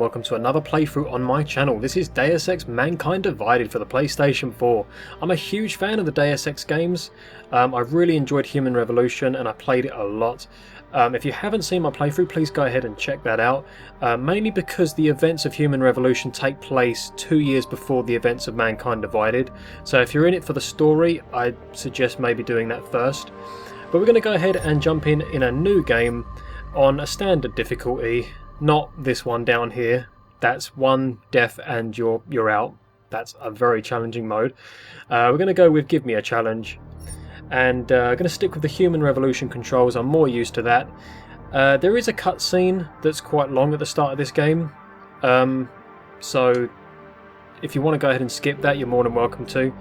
Welcome to another playthrough on my channel. This is Deus Ex Mankind Divided for the PlayStation 4. I'm a huge fan of the Deus Ex games. I've really enjoyed Human Revolution and I played it a lot. If you haven't seen my playthrough, please go ahead and check that out. Mainly because the events of Human Revolution take place 2 years before the events of Mankind Divided. So if you're in it for the story, I'd suggest maybe doing that first. But we're going to go ahead and jump in a new game on a standard difficulty. Not this one down here. That's one death and you're out. That's a very challenging mode. We're going to go with Give Me a Challenge. And I'm going to stick with the Human Revolution controls. I'm more used to that. There is a cutscene that's quite long at the start of this game. So if you want to go ahead and skip that, you're more than welcome to.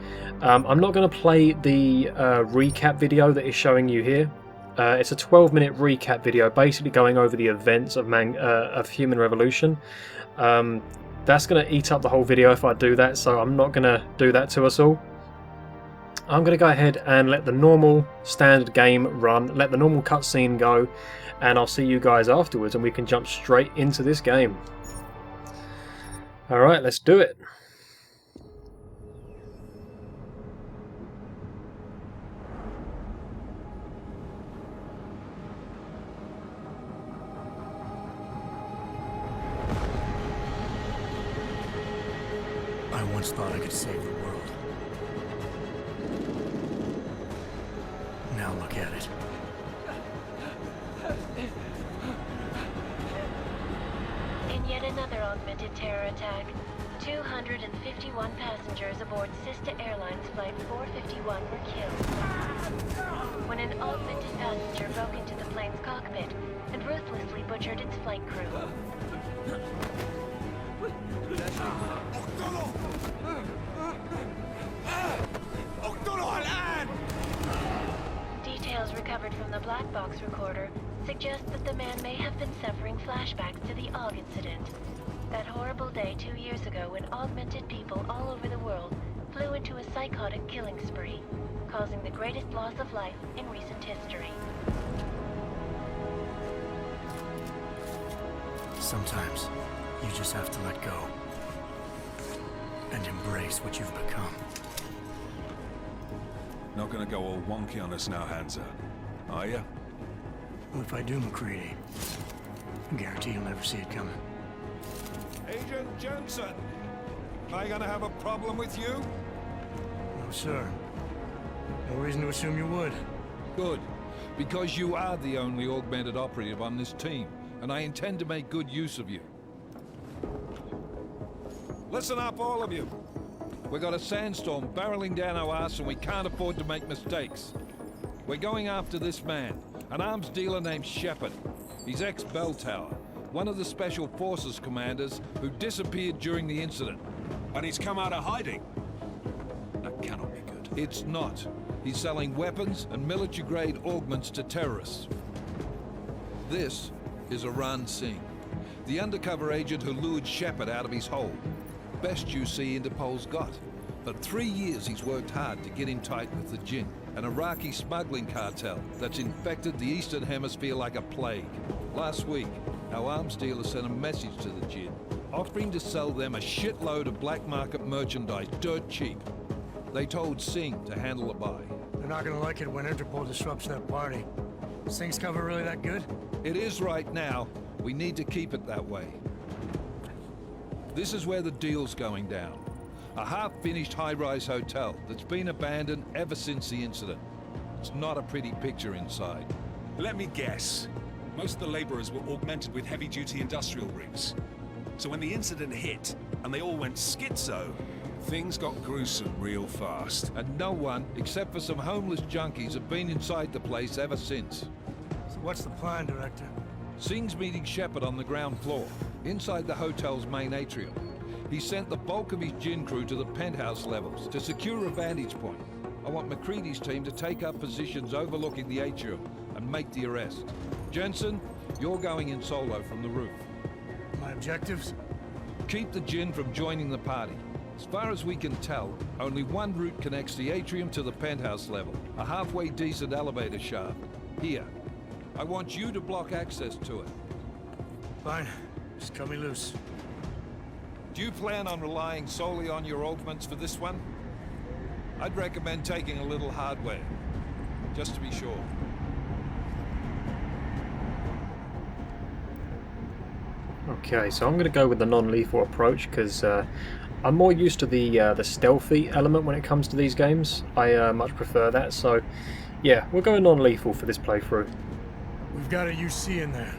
I'm not going to play the recap video that is showing you here. It's a 12-minute recap video, basically going over the events of Human Revolution. That's going to eat up the whole video if I do that, so I'm not going to do that to us all. I'm going to go ahead and let the normal standard game run, let the normal cutscene go, and I'll see you guys afterwards and we can jump straight into this game. Alright, let's do it. I once thought I could save the world. Now look at it. In yet another augmented terror attack, 251 passengers aboard Sister Airlines Flight 451 were killed when an augmented passenger broke into the plane's cockpit and ruthlessly butchered its flight crew. Details recovered from the black box recorder suggest that the man may have been suffering flashbacks to the AUG incident. That horrible day 2 years ago when augmented people all over the world flew into a psychotic killing spree, causing the greatest loss of life in recent history. Sometimes you just have to let go and embrace what you've become. Not gonna go all wonky on us now, Hansa, are you? Well, if I do, McCready, I guarantee you'll never see it coming. Agent Jensen! Am I gonna have a problem with you? No, sir. No reason to assume you would. Good, because you are the only augmented operative on this team, and I intend to make good use of you. Listen up, all of you. We got a sandstorm barreling down our ass and we can't afford to make mistakes. We're going after this man, an arms dealer named Shepard. He's ex-Bell Tower, one of the Special Forces commanders who disappeared during the incident. And he's come out of hiding. That cannot be good. It's not. He's selling weapons and military-grade augments to terrorists. This is Iran Singh, the undercover agent who lured Shepard out of his hole. Best you see Interpol's got. For 3 years he's worked hard to get in tight with the Jinn, an Iraqi smuggling cartel that's infected the Eastern Hemisphere like a plague. Last week, our arms dealer sent a message to the Jinn, offering to sell them a shitload of black market merchandise dirt cheap. They told Singh to handle the buy. They're not gonna like it when Interpol disrupts their party. Is Singh's cover really that good? It is right now. We need to keep it that way. This is where the deal's going down. A half-finished high-rise hotel that's been abandoned ever since the incident. It's not a pretty picture inside. Let me guess. Most of the laborers were augmented with heavy-duty industrial rigs. So when the incident hit, and they all went schizo, Things got gruesome real fast. And no one, except for some homeless junkies, have been inside the place ever since. So what's the plan, Director? Singh's meeting Shepard on the ground floor, inside the hotel's main atrium. He sent the bulk of his Jinn crew to the penthouse levels to secure a vantage point. I want McCready's team to take up positions overlooking the atrium and make the arrest. Jensen, you're going in solo from the roof. My objectives? Keep the Jinn from joining the party. As far as we can tell, only one route connects the atrium to the penthouse level, a halfway decent elevator shaft. Here. I want you to block access to it. Fine. Just cut me loose. Do you plan on relying solely on your augments for this one? I'd recommend taking a little hardware, just to be sure. Okay, so I'm going to go with the non-lethal approach because I'm more used to the stealthy element when it comes to these games. I much prefer that, so yeah, we'll go non-lethal for this playthrough. We've got a UC in there.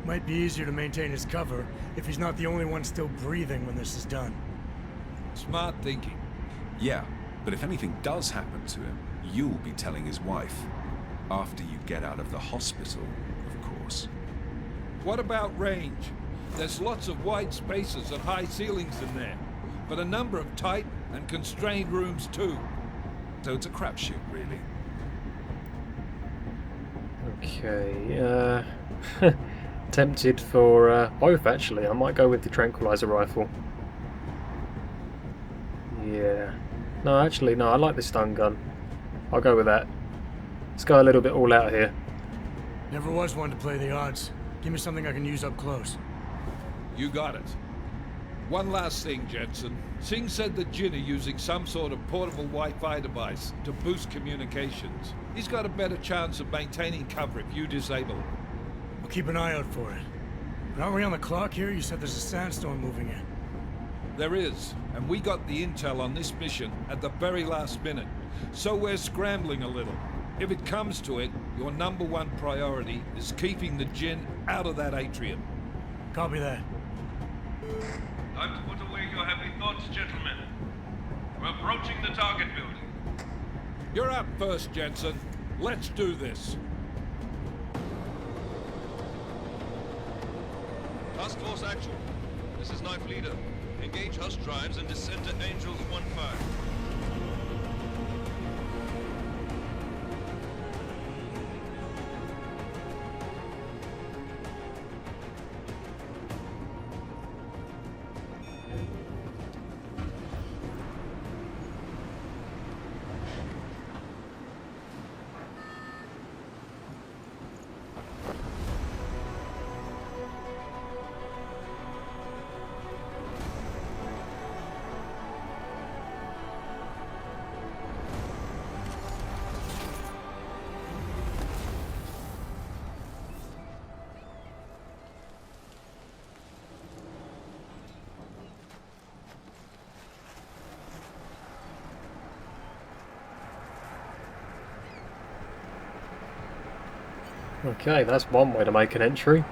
Might be easier to maintain his cover if he's not the only one still breathing when this is done. Smart thinking. Yeah, but if anything does happen to him, you'll be telling his wife. After you get out of the hospital, of course. What about range? There's lots of wide spaces and high ceilings in there, but a number of tight and constrained rooms too. So it's a crapshoot, really. Okay, tempted for both actually. I might go with the tranquilizer rifle. Yeah. No, actually, no, I like the stun gun. I'll go with that. Let's go a little bit all out here. Never was one to play the odds. Give me something I can use up close. You got it. One last thing, Jensen. Singh said that Jin are using some sort of portable Wi-Fi device to boost communications. He's got a better chance of maintaining cover if you disable it. I'll keep an eye out for it. But aren't we on the clock here? You said there's a sandstorm moving in. There is, and we got the intel on this mission at the very last minute, so we're scrambling a little. If it comes to it, your #1 priority is keeping the Jinn out of that atrium. Copy that. Time to put away your heavy thoughts, gentlemen. We're approaching the target building. You're up first, Jensen. Let's do this. Task Force Actual. This is Knife Leader. Engage Hush drives and descend to Angels 1-5. Okay, that's one way to make an entry.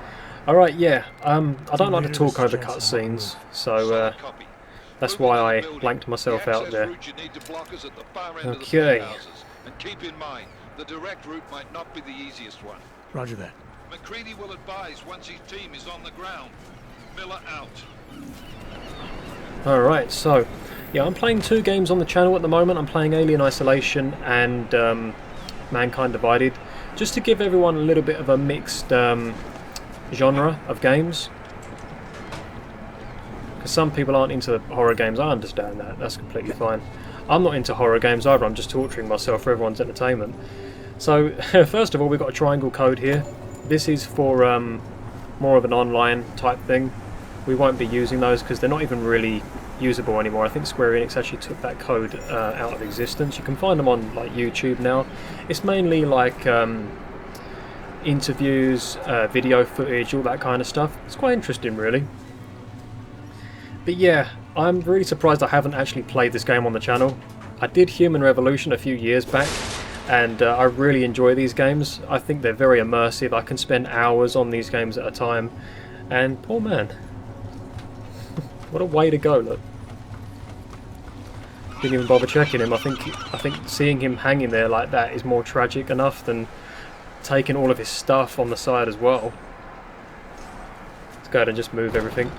Alright, yeah, I don't like to talk over cutscenes, so that's why I blanked myself out there. Okay. And keep in mind, the direct route might not be the easiest one. Roger that. McCready will advise once his team is on the ground. Miller out. Alright, so, yeah, I'm playing 2 games on the channel at the moment. I'm playing Alien Isolation and Mankind Divided, just to give everyone a little bit of a mixed genre of games. Because some people aren't into horror games, I understand that, that's completely fine. I'm not into horror games either, I'm just torturing myself for everyone's entertainment. So, first of all, we've got a triangle code here. This is for more of an online type thing. We won't be using those because they're not even really usable anymore. I think Square Enix actually took that code out of existence. You can find them on like YouTube now. It's mainly like interviews, video footage, all that kind of stuff. It's quite interesting, really. But yeah, I'm really surprised I haven't actually played this game on the channel. I did Human Revolution a few years back, and I really enjoy these games. I think they're very immersive. I can spend hours on these games at a time, and poor man. What a way to go, look. Didn't even bother checking him. I think seeing him hanging there like that is more tragic enough than taking all of his stuff on the side as well. Let's go ahead and just move everything.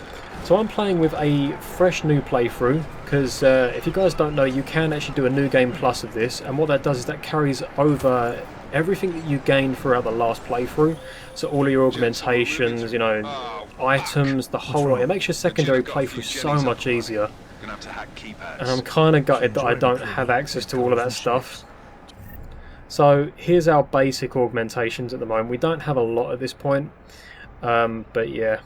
So I'm playing with a fresh new playthrough, because if you guys don't know, you can actually do a new game plus of this, and what that does is that carries over everything that you gained throughout the last playthrough. So all of your augmentations, you know, items, the whole lot. It makes your secondary playthrough so much easier. And I'm kind of gutted that I don't have access to all of that stuff. So here's our basic augmentations at the moment. We don't have a lot at this point, but yeah.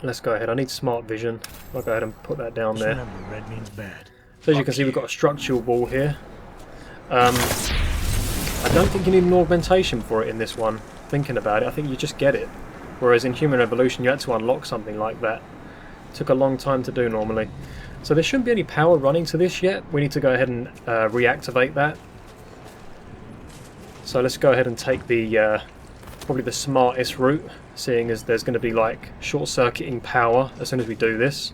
Let's go ahead. I need smart vision. I'll go ahead and put that down Just there. remember, red means bad. So as you can see, we've got a structural wall here. I don't think you need an augmentation for it in this one. Thinking about it, I think you just get it. Whereas in Human Revolution, you had to unlock something like that. Took a long time to do normally. So there shouldn't be any power running to this yet. We need to go ahead and reactivate that. So let's go ahead and take the probably the smartest route, seeing as there's going to be like short-circuiting power as soon as we do this.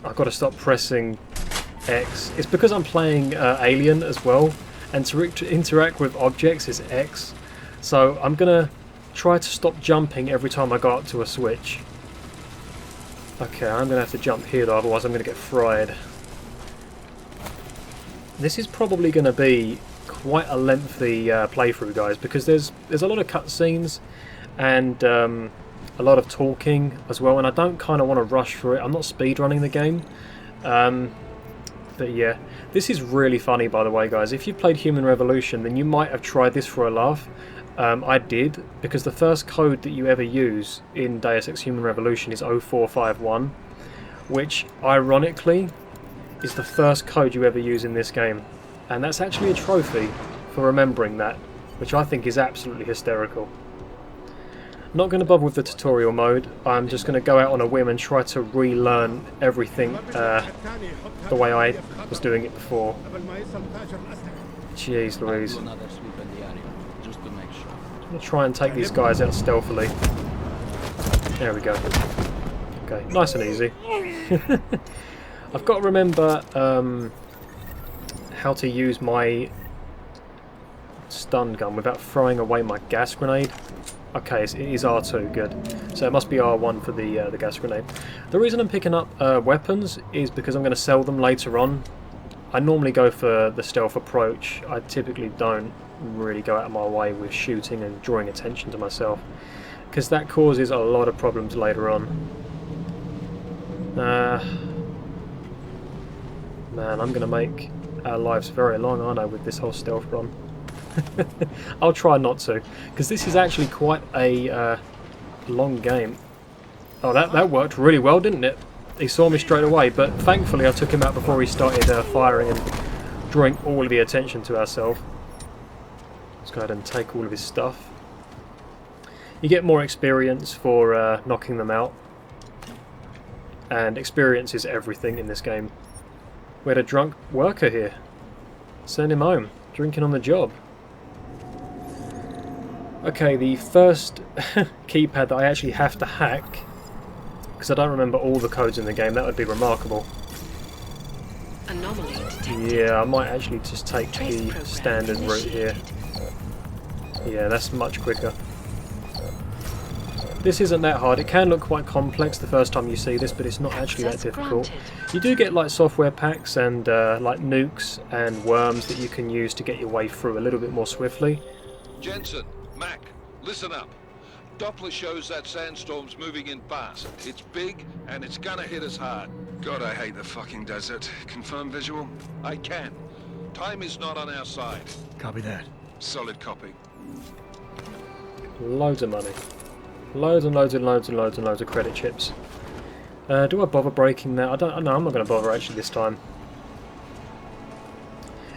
I've got to stop pressing X. It's because I'm playing Alien as well, and to interact with objects is X. So I'm going to try to stop jumping every time I go up to a switch. Okay, I'm going to have to jump here though, otherwise I'm going to get fried. This is probably going to be quite a lengthy playthrough, guys, because there's a lot of cutscenes and a lot of talking as well, and I don't kind of want to rush through it. I'm not speedrunning the game. But yeah, this is really funny, by the way, guys. If you played Human Revolution, then you might have tried this for a laugh. I did, because the first code that you ever use in Deus Ex Human Revolution is 0451, which, ironically, is the first code you ever use in this game. And that's actually a trophy for remembering that, which I think is absolutely hysterical. Not going to bother with the tutorial mode. I'm just going to go out on a whim and try to relearn everything the way I was doing it before. Jeez Louise. I'm going to try and take these guys out stealthily. There we go. Okay, nice and easy. I've got to remember how to use my stun gun without throwing away my gas grenade. Okay, it is R2, good. So it must be R1 for the gas grenade. The reason I'm picking up weapons is because I'm going to sell them later on. I normally go for the stealth approach. I typically don't really go out of my way with shooting and drawing attention to myself, because that causes a lot of problems later on. Man, I'm going to make our lives very long, aren't I, with this whole stealth run? I'll try not to, because this is actually quite a long game. Oh, that worked really well, didn't it? He saw me straight away, but thankfully I took him out before he started firing and drawing all of the attention to ourselves. Let's go ahead and take all of his stuff. You get more experience for knocking them out, and experience is everything in this game. We had a drunk worker here. Send him home, drinking on the job. Okay, the first keypad that I actually have to hack, because I don't remember all the codes in the game, that would be remarkable. Anomaly detected. Yeah, I might actually just take the standard route here. Yeah, that's much quicker. This isn't that hard. It can look quite complex the first time you see this, but it's not actually that difficult. You do get like software packs and like nukes and worms that you can use to get your way through a little bit more swiftly. Jensen, Mac, listen up. Doppler shows that sandstorm's moving in fast. It's big, and it's gonna hit us hard. God, I hate the fucking desert. Confirm visual? I can. Time is not on our side. Copy that. Solid copy. Loads of money. Loads and loads and loads and loads and loads of credit chips. Do I bother breaking that? I don't know. I'm not going to bother actually this time.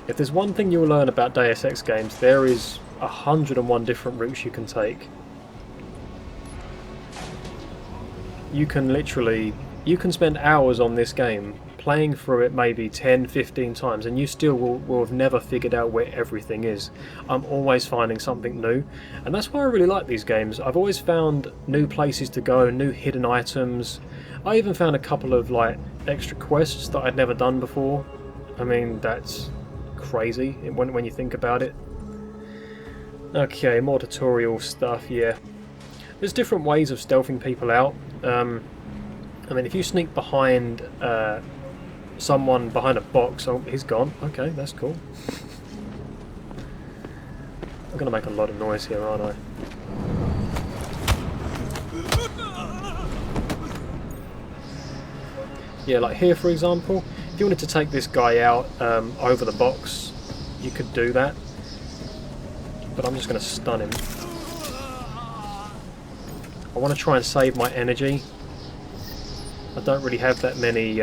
If there's one thing you'll learn about Deus Ex games, there is 101 different routes you can take. You can spend hours on this game, playing through it maybe 10, 15 times, and you still will have never figured out where everything is. I'm always finding something new, and that's why I really like these games. I've always found new places to go, new hidden items. I even found a couple of like extra quests that I'd never done before. I mean, that's crazy when you think about it. Okay, more tutorial stuff, yeah. There's different ways of stealthing people out. I mean, if you sneak behind someone behind a box, oh, he's gone. Okay, that's cool. I'm going to make a lot of noise here, aren't I? Yeah, like here, for example, if you wanted to take this guy out over the box, you could do that. But I'm just going to stun him. I want to try and save my energy. I don't really have that many...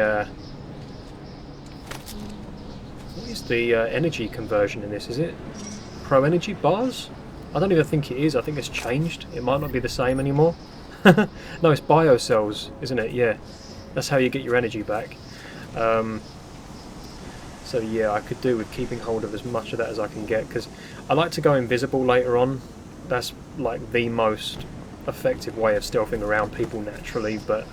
what is the energy conversion in this? Is it Pro Energy bars? I don't even think it is. I think it's changed. It might not be the same anymore. No, it's biocells, isn't it? Yeah. That's how you get your energy back. So yeah, I could do with keeping hold of as much of that as I can get, because I like to go invisible later on. That's like the most effective way of stealthing around people naturally, but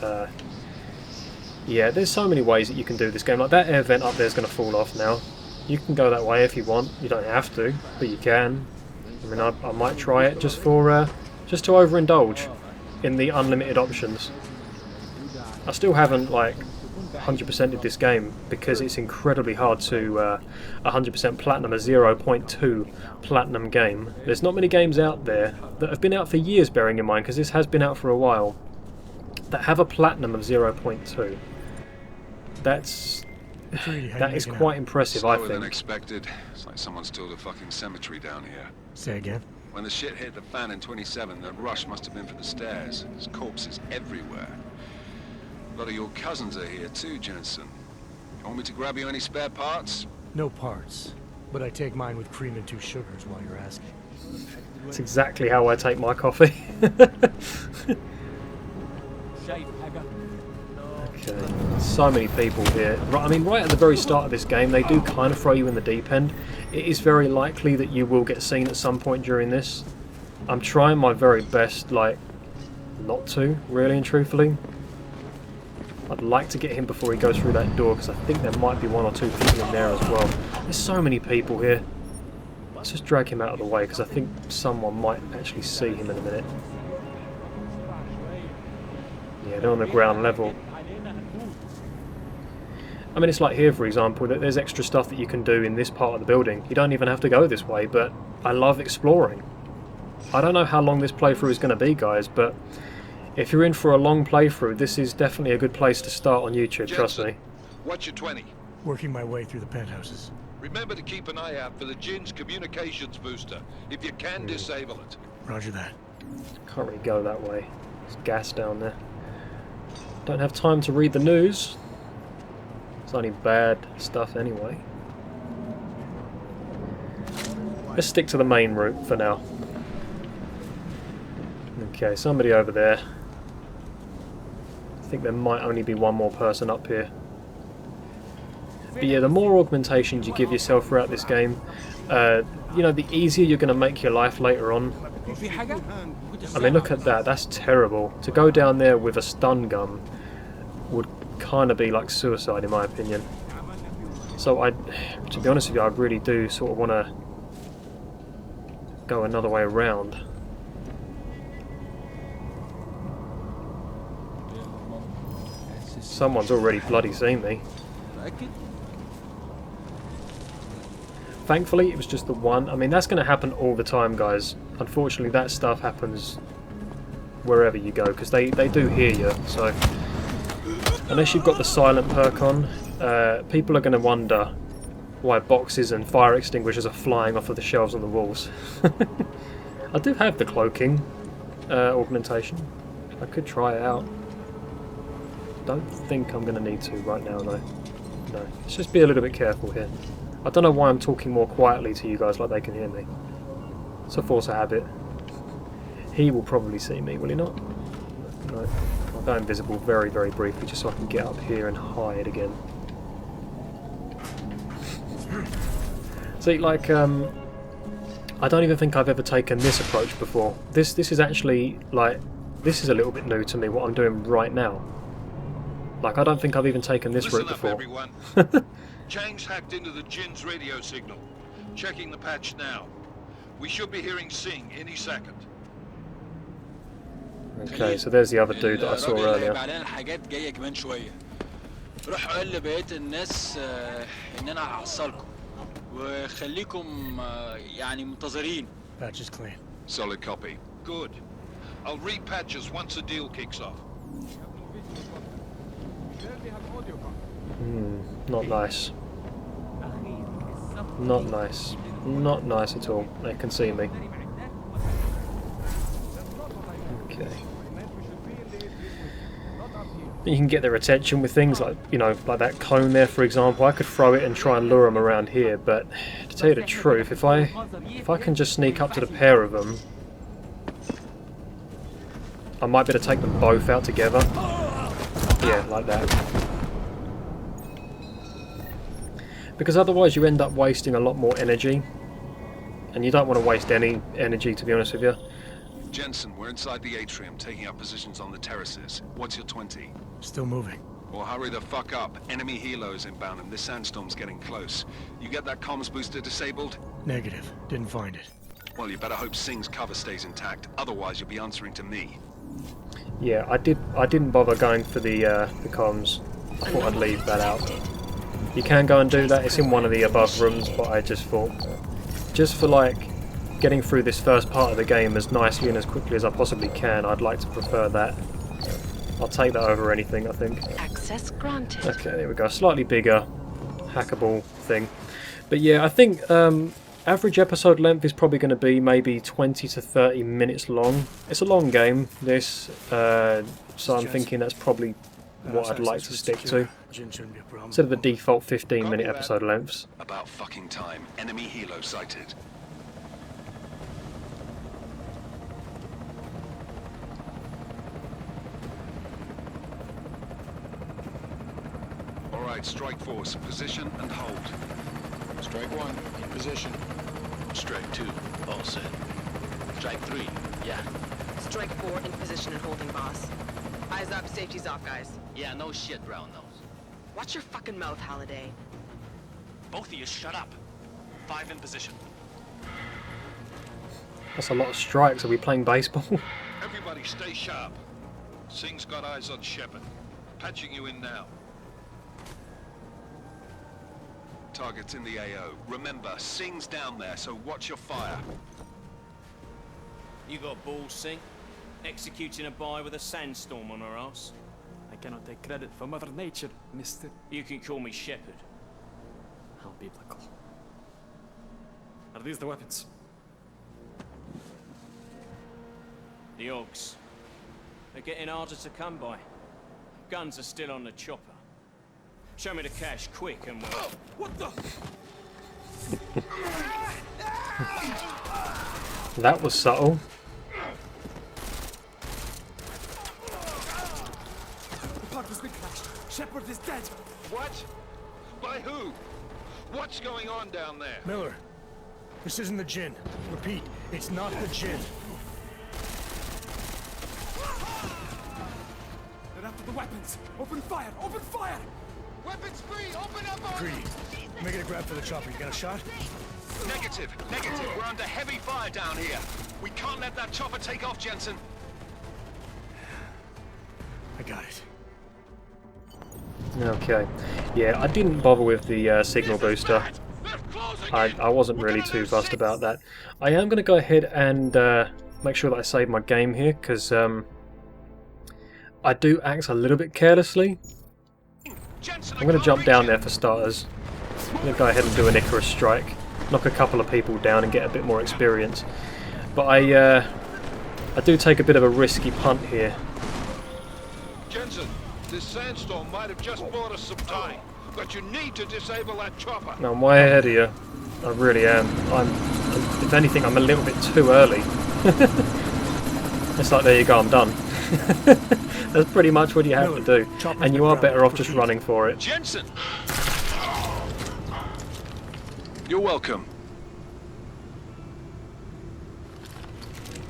yeah, there's so many ways that you can do this game. Like that air vent up there is going to fall off now. You can go that way if you want. You don't have to, but you can. I mean, I might try it just for just to overindulge in the unlimited options. I still haven't like 100%ed this game because it's incredibly hard to 100% platinum a 0.2 platinum game. There's not many games out there that have been out for years, bearing in mind, because this has been out for a while, that have a platinum of 0.2. That is quite impressive, I Slower than think. expected. It's like someone's tilled a fucking cemetery down here. Say again? When the shit hit the fan in 27, the rush must have been for the stairs. There's corpses everywhere. A lot of your cousins are here too, Jensen. You want me to grab you any spare parts? No parts. But I take mine with cream and 2 sugars while you're asking. That's exactly how I take my coffee. Okay, so many people here. I mean, right at the very start of this game, they do kind of throw you in the deep end. It is very likely that you will get seen at some point during this. I'm trying my very best, like, not to, really and truthfully. I'd like to get him before he goes through that door, because I think there might be 1 or 2 people in there as well. There's so many people here. Let's just drag him out of the way, because I think someone might actually see him in a minute. Yeah, they're on the ground level. I mean, it's like here, for example, that there's extra stuff that you can do in this part of the building. You don't even have to go this way, but I love exploring. I don't know how long this playthrough is going to be, guys, but if you're in for a long playthrough, this is definitely a good place to start on YouTube, trust me. What's your 20? Working my way through the penthouses. Remember to keep an eye out for the Jin's communications booster. If you can, disable it. Roger that. Can't really go that way. There's gas down there. Don't have time to read the news. It's only bad stuff anyway. Let's stick to the main route for now. Okay, somebody over there. I think there might only be 1 more person up here. But yeah, the more augmentations you give yourself throughout this game, you know, the easier you're going to make your life later on. I mean, look at that. That's terrible. To go down there with a stun gun would kind of be like suicide, in my opinion. So to be honest with you, I really do sort of want to go another way around. Someone's already bloody seen me. Thankfully, it was just the one. I mean, that's going to happen all the time, guys. Unfortunately, that stuff happens wherever you go, because they do hear you. So, unless you've got the silent perk on, people are going to wonder why boxes and fire extinguishers are flying off of the shelves on the walls. I do have the cloaking augmentation. I could try it out. Don't think I'm going to need to right now, though. No, let's just be a little bit careful here. I don't know why I'm talking more quietly to you guys like they can hear me. It's a force of habit. He will probably see me, will he not? No. I'll go invisible very, very briefly just so I can get up here and hide again. See, like, I don't even think I've ever taken this approach before. This is actually, like, this is a little bit new to me, what I'm doing right now. Like, I don't think I've even taken this route before. Everyone. Chang's hacked into the Jin's radio signal. Checking the patch now. We should be hearing Singh any second. Okay, so there's the other dude that I saw earlier. روح قول لبقية الناس ان انا هحصلكم وخليكم يعني منتظرين. Patch is clean. Solid copy. Good. I'll repatch us once the deal kicks off. Not nice. Not nice. Not nice at all. They can see me. Okay. You can get their attention with things like, you know, like that cone there, for example. I could throw it and try and lure them around here, but to tell you the truth, if I can just sneak up to the pair of them, I might be able to take them both out together. Yeah, like that. Because otherwise you end up wasting a lot more energy, and you don't want to waste any energy, to be honest with you. Jensen, we're inside the atrium, taking up positions on the terraces. What's your 20? Still moving. Well, hurry the fuck up. Enemy helos inbound and this sandstorm's getting close. You get that comms booster disabled? Negative. Didn't find it. Well, you better hope Singh's cover stays intact. Otherwise, you'll be answering to me. Yeah, I didn't bother going for the comms. I thought I'd leave that out. You can go and do that. It's in one of the above rooms, but I just thought, just for like getting through this first part of the game as nicely and as quickly as I possibly can, I'd like to prefer that. I'll take that over anything, I think. Access granted. Okay, there we go. Slightly bigger, hackable thing. But yeah, I think average episode length is probably going to be maybe 20 to 30 minutes long. It's a long game, this, so I'm thinking that's probably what I'd like to stick to, instead of the default 15-minute episode lengths. About fucking time. Enemy helo sighted. Alright, strike force. Position and hold. Strike 1, in position. Strike 2, all set. Strike 3, yeah. Strike 4 in position and holding, boss. Eyes up, safety's off, guys. Yeah, no shit, brown nose. Watch your fucking mouth, Halliday. Both of you shut up. 5 in position. That's a lot of strikes. Are we playing baseball? Everybody stay sharp. Singh's got eyes on Shepard. Patching you in now. Target's in the AO. Remember, Singh's down there, so watch your fire. You got balls, Singh? Executing a buy with a sandstorm on her ass? I cannot take credit for Mother Nature, mister. You can call me Shepard. How biblical. Are these the weapons? The Augs. They're getting harder to come by. Guns are still on the chopper. Show me the cash, quick, and we'll... Oh, what the? That was subtle. The park has been crashed. Shepard is dead. What? By who? What's going on down there? Miller, this isn't the Jinn. Repeat, it's not the Jinn. They're after the weapons. Open fire! Open fire! Weapons free! Open up! Greedy, making a grab for the chopper. You got a shot? Negative. Negative. We're under heavy fire down here. We can't let that chopper take off, Jensen. I got it. Okay. Yeah, I didn't bother with the signal booster. I wasn't really too fussed about that. I am going to go ahead and make sure that I save my game here, because I do act a little bit carelessly. I'm going to jump down there for starters. I'm going to go ahead and do an Icarus strike. Knock a couple of people down and get a bit more experience. But I do take a bit of a risky punt here. Jensen, this sandstorm might have just bought us some time, but you need to disable that chopper. No, I'm way ahead of you. I really am. If anything, I'm a little bit too early. It's like, there you go, I'm done. That's pretty much what you have to do, and you are better off just running for it. Jensen! You're welcome.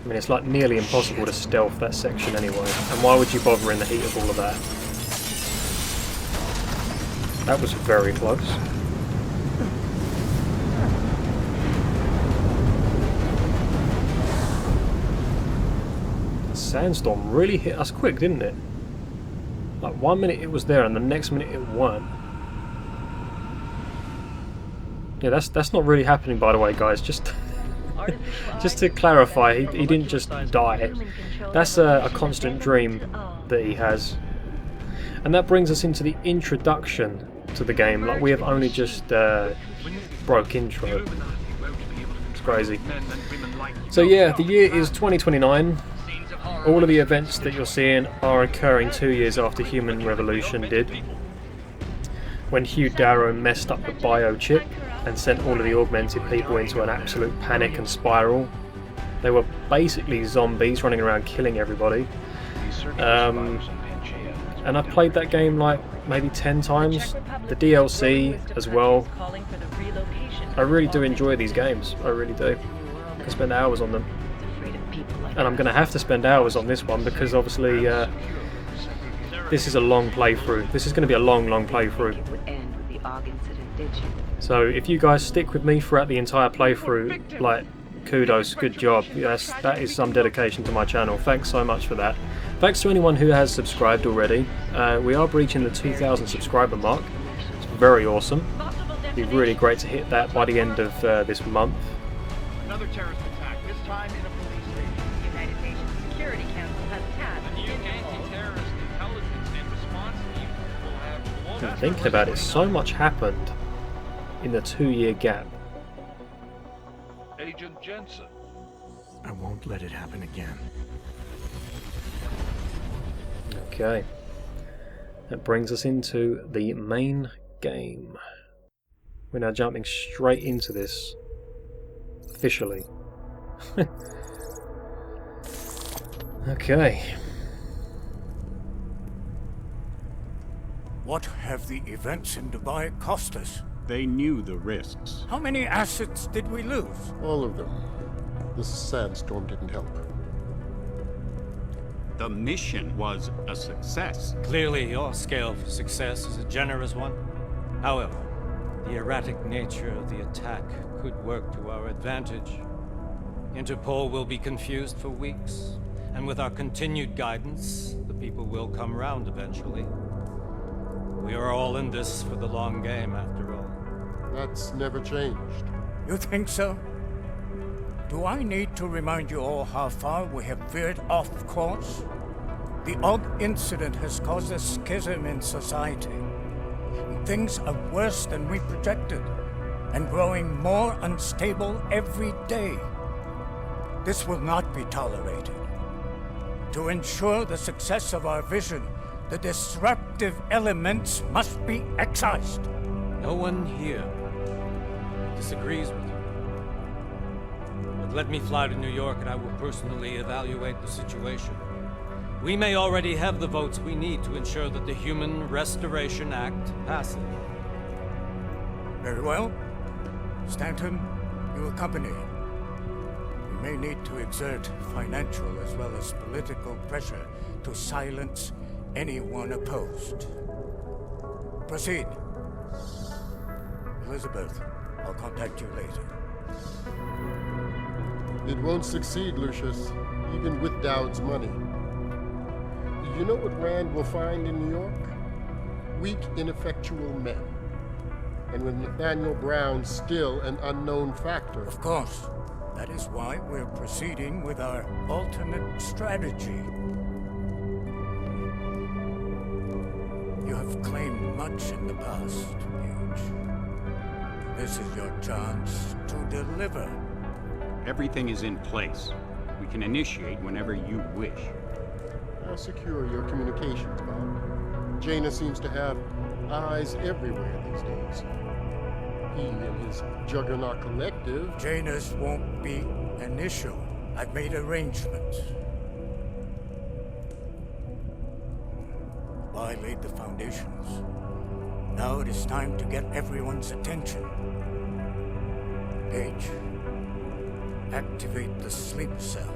I mean, it's like nearly impossible to stealth that section anyway, and why would you bother in the heat of all of that? That was very close. The sandstorm really hit us quick, didn't it? Like 1 minute it was there and the next minute it weren't. Yeah, that's not really happening, by the way, guys. Just to clarify, he didn't just die. That's a constant dream that he has. And that brings us into the introduction to the game. Like, we have only just broke intro. It's crazy. So yeah, the year is 2029. All of the events that you're seeing are occurring 2 years after Human Revolution did, when Hugh Darrow messed up the biochip and sent all of the augmented people into an absolute panic and spiral. They were basically zombies running around killing everybody. And I've played that game like maybe 10 times. The DLC as well. I really do enjoy these games. I really do. I can spend hours on them. And I'm going to have to spend hours on this one because obviously this is a long playthrough. This is going to be a long playthrough. So if you guys stick with me throughout the entire playthrough, like, kudos, good job. Yes, that is some dedication to my channel. Thanks so much for that. Thanks to anyone who has subscribed already. We are breaching the 2,000 subscriber mark. It's very awesome. It'd be really great to hit that by the end of this month. Another terrorist attack, this time in a police station. The United Nations Security Council has tasked The new anti-terrorist intelligence and response team will have... And thinking about it, so much happened in the 2-year gap. Agent Jensen. I won't let it happen again. Okay. That brings us into the main game. We're now jumping straight into this. Officially. Okay. What have the events in Dubai cost us? They knew the risks. How many assets did we lose? All of them. The sandstorm didn't help. The mission was a success. Clearly, your scale for success is a generous one. However, the erratic nature of the attack could work to our advantage. Interpol will be confused for weeks, and with our continued guidance, the people will come round eventually. We are all in this for the long game, after all. That's never changed. You think so? Do I need to remind you all how far we have veered off course? The Og incident has caused a schism in society. Things are worse than we projected, and growing more unstable every day. This will not be tolerated. To ensure the success of our vision, the disruptive elements must be excised. No one here disagrees with you. But let me fly to New York and I will personally evaluate the situation. We may already have the votes we need to ensure that the Human Restoration Act passes. Very well. Stanton, you accompany. We may need to exert financial as well as political pressure to silence anyone opposed. Proceed. Elizabeth, I'll contact you later. It won't succeed, Lucius, even with Dowd's money. You know what Rand will find in New York? Weak, ineffectual men. And with Nathaniel Brown still an unknown factor. Of course. That is why we're proceeding with our alternate strategy. You have claimed much in the past, Huge. This is your chance to deliver. Everything is in place. We can initiate whenever you wish. I'll secure your communications, Bob. Jaina seems to have eyes everywhere these days. He and his Juggernaut Collective... Jaina's won't be an issue. I've made arrangements. I laid the foundations. Now it is time to get everyone's attention. Page, activate the sleep cell.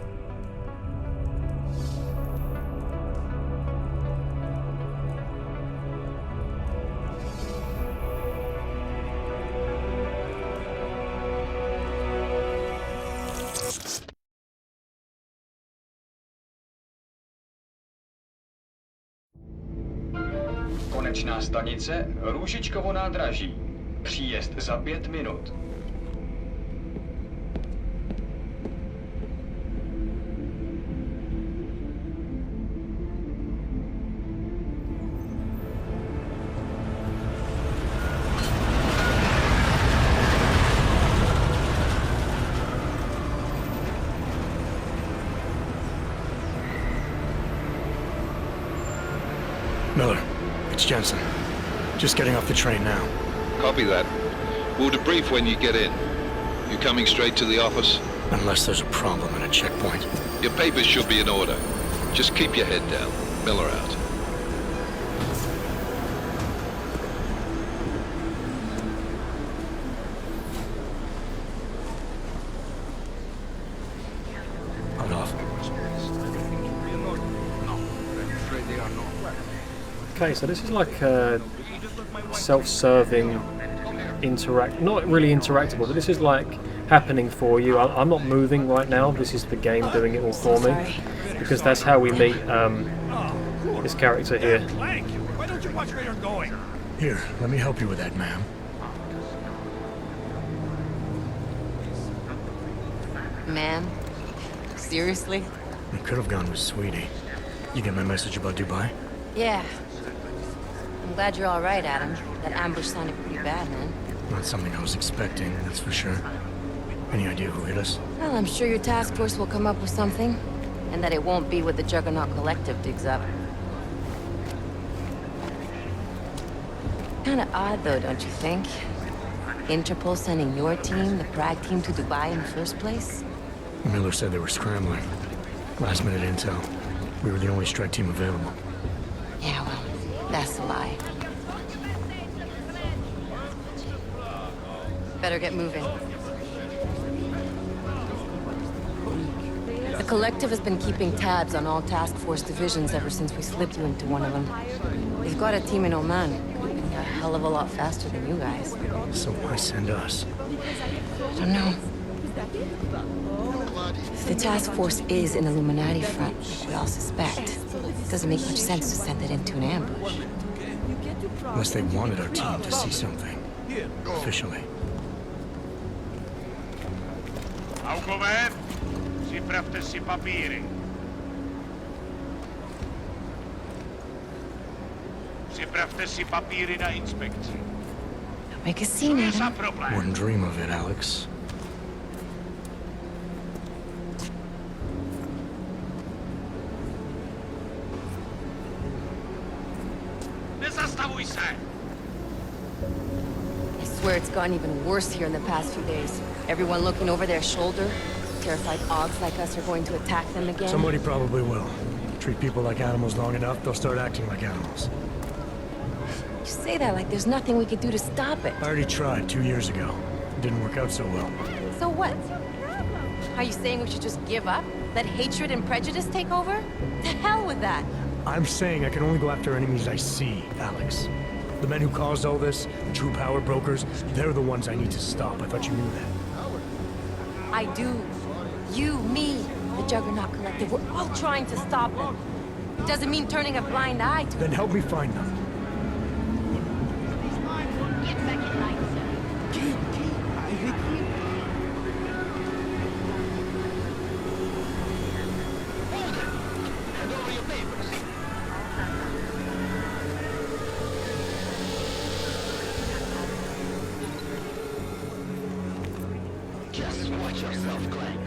Konečná stanice Růžičkovo nádraží. Příjezd za 5 minut. It's Jensen. Just getting off the train now. Copy that. We'll debrief when you get in. You coming straight to the office? Unless there's a problem at a checkpoint. Your papers should be in order. Just keep your head down. Miller out. Okay, so this is like a self-serving not really interactable, but this is like happening for you. I'm not moving right now. This is the game doing it all for me, because that's how we meet this character here. Why don't you watch where you're going? Here, let me help you with that, ma'am. Ma'am? Seriously? I could have gone with Sweetie. You get my message about Dubai? Yeah. I'm glad you're all right, Adam. That ambush sounded pretty bad, man. Not something I was expecting, that's for sure. Any idea who hit us? Well, I'm sure your task force will come up with something. And that it won't be what the Juggernaut Collective digs up. Kinda odd, though, don't you think? Interpol sending your team, the Prague team, to Dubai in the first place? Miller said they were scrambling. Last-minute intel. We were the only strike team available. Yeah, well, that's a lie. Better get moving. The Collective has been keeping tabs on all task force divisions ever since we slipped you into one of them. They've got a team in Oman. A hell of a lot faster than you guys. So why send us? I don't know. If the task force is an Illuminati front, which we all suspect, it doesn't make much sense to send it into an ambush. Unless they wanted our team to see something. Officially. Augover, připravte si papíry. Připravte si papíry na inspekci. Don't make a scene, Adam. Wouldn't dream of it, Alex. Nezastavuj se! I swear it's gotten even worse here in the past few days. Everyone looking over their shoulder. Terrified Augs like us are going to attack them again. Somebody probably will. Treat people like animals long enough, they'll start acting like animals. You say that like there's nothing we could do to stop it. I already tried 2 years ago. It didn't work out so well. So what? Are you saying we should just give up? Let hatred and prejudice take over? To hell with that! I'm saying I can only go after enemies I see, Alex. The men who caused all this, the true power brokers, they're the ones I need to stop. I thought you knew that. I do. You, me, the Juggernaut Collective, we're all trying to stop them. It doesn't mean turning a blind eye to Then help me find them. Just watch yourself, Glenn.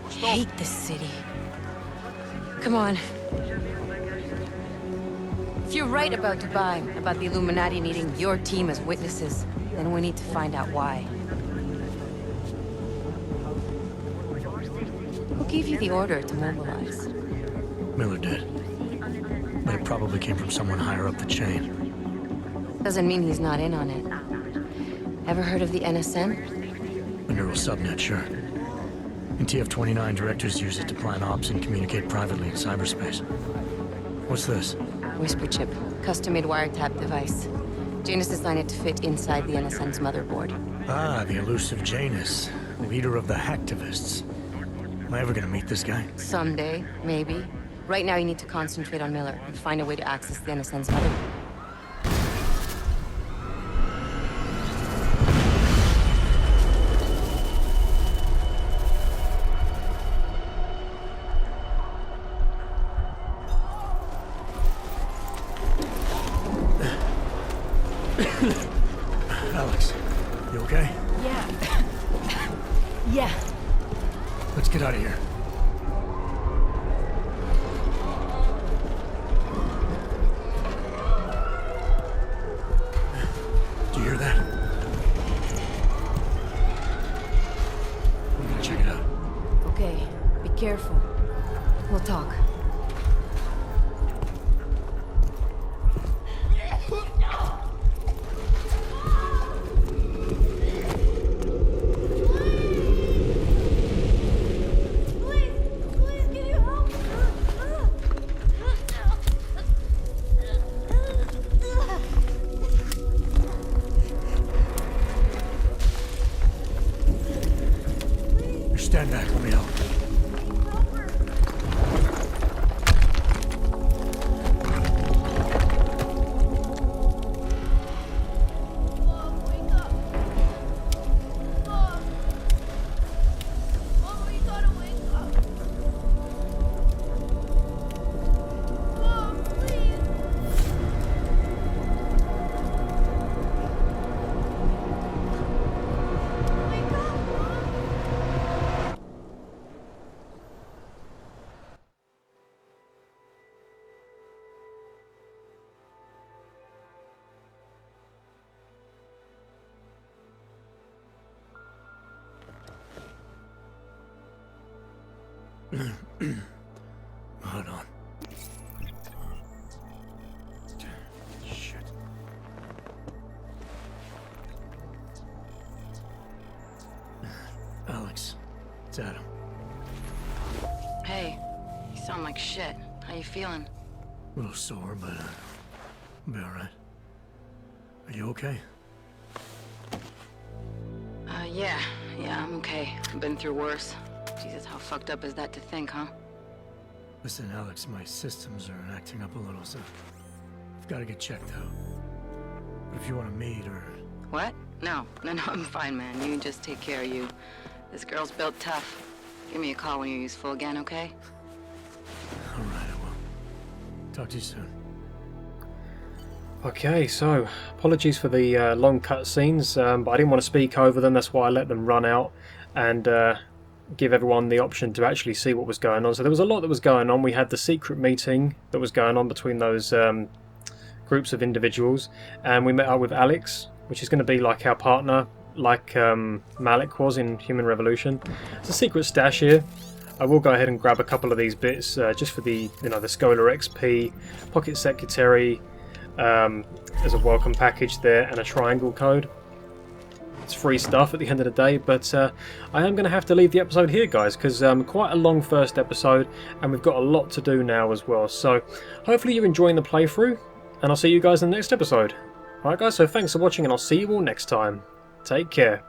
I hate this city. Come on. If you're right about Dubai, about the Illuminati needing your team as witnesses, then we need to find out why. Who gave you the order to mobilize? Miller did. But it probably came from someone higher up the chain. Doesn't mean he's not in on it. Ever heard of the NSM? A neural subnet, sure. In TF-29, directors use it to plan ops and communicate privately in cyberspace. What's this? Whisper chip. Custom-made wiretap device. Janus designed it to fit inside the NSM's motherboard. Ah, the elusive Janus. Leader of the hacktivists. Am I ever gonna meet this guy? Someday, maybe. Right now you need to concentrate on Miller and find a way to access the NSM's motherboard. Alex, you okay? Yeah. Yeah. Let's get out of here. Do you hear that? I'm gonna check it out. Okay, be careful. We'll talk. Stand back, let me help. Hold on. Shit. Alex, it's Adam. Hey, you sound like shit. How you feeling? A little sore, but I'll be alright. Are you okay? Yeah, I'm okay. I've been through worse. Jesus, how fucked up is that to think, huh? Listen, Alex, my systems are acting up a little, so I've got to get checked out. But if you want to meet or... What? No, I'm fine, man. You just take care of you. This girl's built tough. Give me a call when you're useful again, okay? Alright, I will. Talk to you soon. Okay, so apologies for the long cutscenes, but I didn't want to speak over them. That's why I let them run out and give everyone the option to actually see what was going on. So there was a lot that was going on. We had the secret meeting that was going on between those groups of individuals, and we met up with Alex, which is going to be like our partner, like Malik was in Human Revolution. It's a secret stash here. I will go ahead and grab a couple of these bits just for the the Scholar XP, Pocket Secretary. There's a welcome package there and a triangle code. It's free stuff at the end of the day, but I am going to have to leave the episode here, guys, because quite a long first episode, and we've got a lot to do now as well. So hopefully you're enjoying the playthrough, and I'll see you guys in the next episode. Alright guys, so thanks for watching, and I'll see you all next time. Take care.